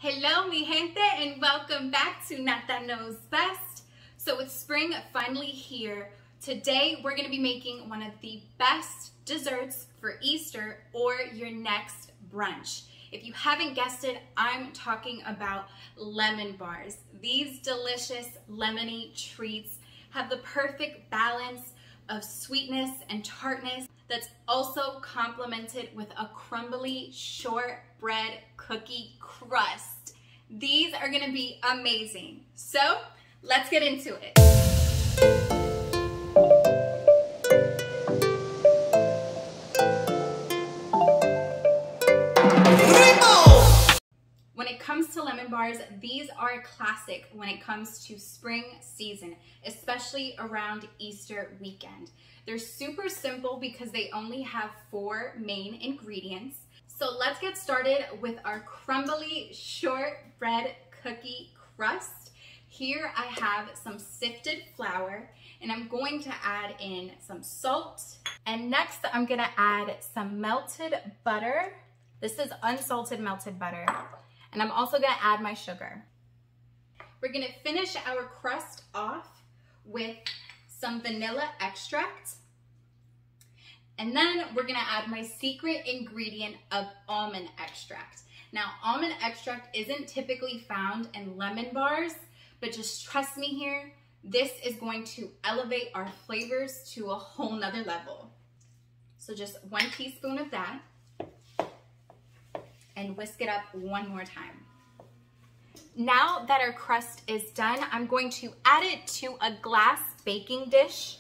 Hello, mi gente, and welcome back to Nata Knows Best. So with spring finally here, today we're gonna be making one of the best desserts for Easter or your next brunch. If you haven't guessed it, I'm talking about lemon bars. These delicious lemony treats have the perfect balance of sweetness and tartness that's also complemented with a crumbly shortbread cookie crust. These are gonna be amazing. So let's get into it. When it comes to lemon bars, these are a classic when it comes to spring season, especially around Easter weekend. They're super simple because they only have 4 main ingredients. So let's get started with our crumbly shortbread cookie crust. Here I have some sifted flour and I'm going to add in some salt. And next I'm gonna add some melted butter. This is unsalted melted butter. And I'm also gonna add my sugar. We're gonna finish our crust off with some vanilla extract. And then we're gonna add my secret ingredient of almond extract. Now, almond extract isn't typically found in lemon bars, but just trust me here, this is going to elevate our flavors to a whole nother level. So just 1 teaspoon of that. And whisk it up one more time. Now that our crust is done, I'm going to add it to a glass baking dish.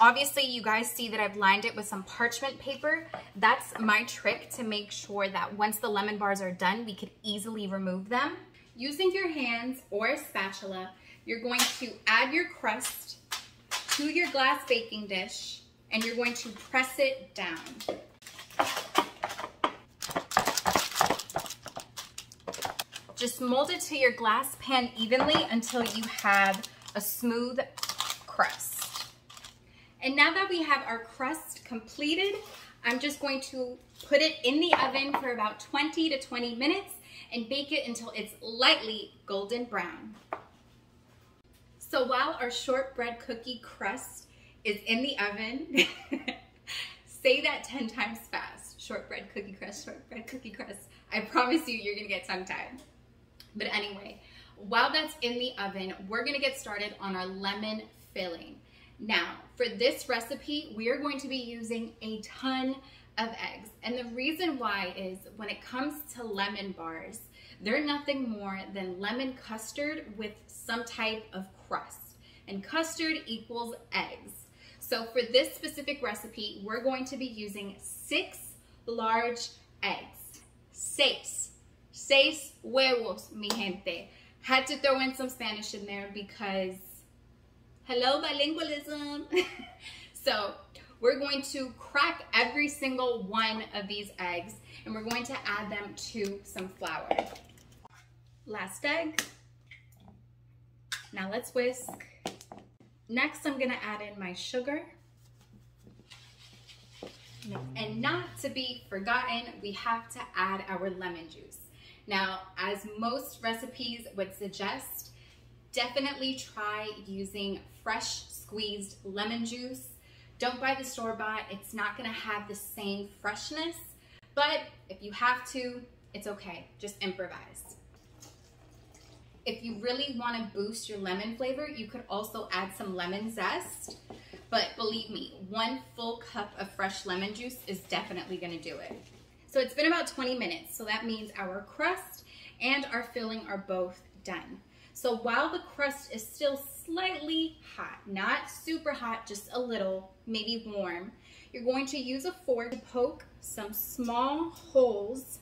Obviously, you guys see that I've lined it with some parchment paper. That's my trick to make sure that once the lemon bars are done, we could easily remove them. Using your hands or a spatula, you're going to add your crust to your glass baking dish and you're going to press it down. Just mold it to your glass pan evenly until you have a smooth crust. And now that we have our crust completed, I'm just going to put it in the oven for about 20 to 20 minutes and bake it until it's lightly golden brown. So while our shortbread cookie crust is in the oven, say that 10 times fast. Shortbread cookie crust, shortbread cookie crust. I promise you, you're gonna get tongue-tied. But anyway, while that's in the oven, we're gonna get started on our lemon filling. Now, for this recipe, we are going to be using a ton of eggs. And the reason why is when it comes to lemon bars, they're nothing more than lemon custard with some type of crust. And custard equals eggs. So for this specific recipe, we're going to be using 6 large eggs. 6 huevos, mi gente. Had to throw in some Spanish in there because, hello, bilingualism. So we're going to crack every single one of these eggs and we're going to add them to some flour. Last egg. Now let's whisk. Next, I'm gonna add in my sugar. And not to be forgotten, we have to add our lemon juice. Now, as most recipes would suggest, definitely try using fresh squeezed lemon juice. Don't buy the store-bought, it's not gonna have the same freshness, but if you have to, it's okay, just improvise. If you really wanna boost your lemon flavor, you could also add some lemon zest, but believe me, 1 full cup of fresh lemon juice is definitely gonna do it. So it's been about 20 minutes, so that means our crust and our filling are both done. So while the crust is still slightly hot, not super hot, just a little, maybe warm, you're going to use a fork to poke some small holes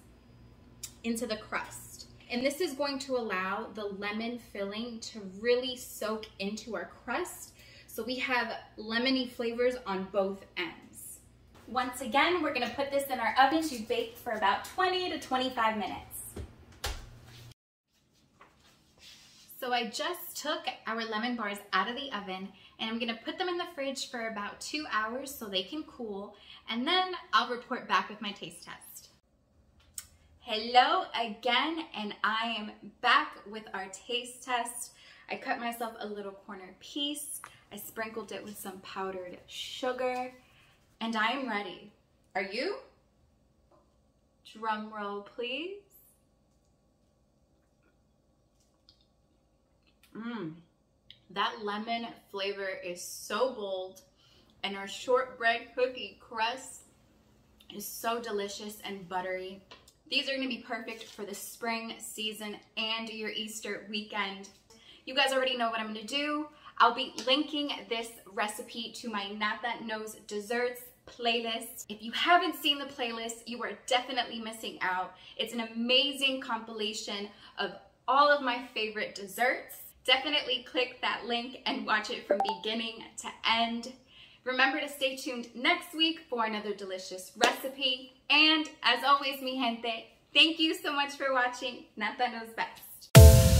into the crust. And this is going to allow the lemon filling to really soak into our crust, so we have lemony flavors on both ends. Once again, we're gonna put this in our oven to bake for about 20 to 25 minutes. So I just took our lemon bars out of the oven and I'm gonna put them in the fridge for about 2 hours so they can cool, and then I'll report back with my taste test. Hello again, and I am back with our taste test. I cut myself a little corner piece. I sprinkled it with some powdered sugar, and I am ready. Are you? Drum roll, please. That lemon flavor is so bold, and our shortbread cookie crust is so delicious and buttery. These are gonna be perfect for the spring season and your Easter weekend. You guys already know what I'm gonna do. I'll be linking this recipe to my Not That Knows Desserts playlist. If you haven't seen the playlist, you are definitely missing out. It's an amazing compilation of all of my favorite desserts. Definitely click that link and watch it from beginning to end. Remember to stay tuned next week for another delicious recipe. And as always, mi gente, thank you so much for watching Not That Knows Best.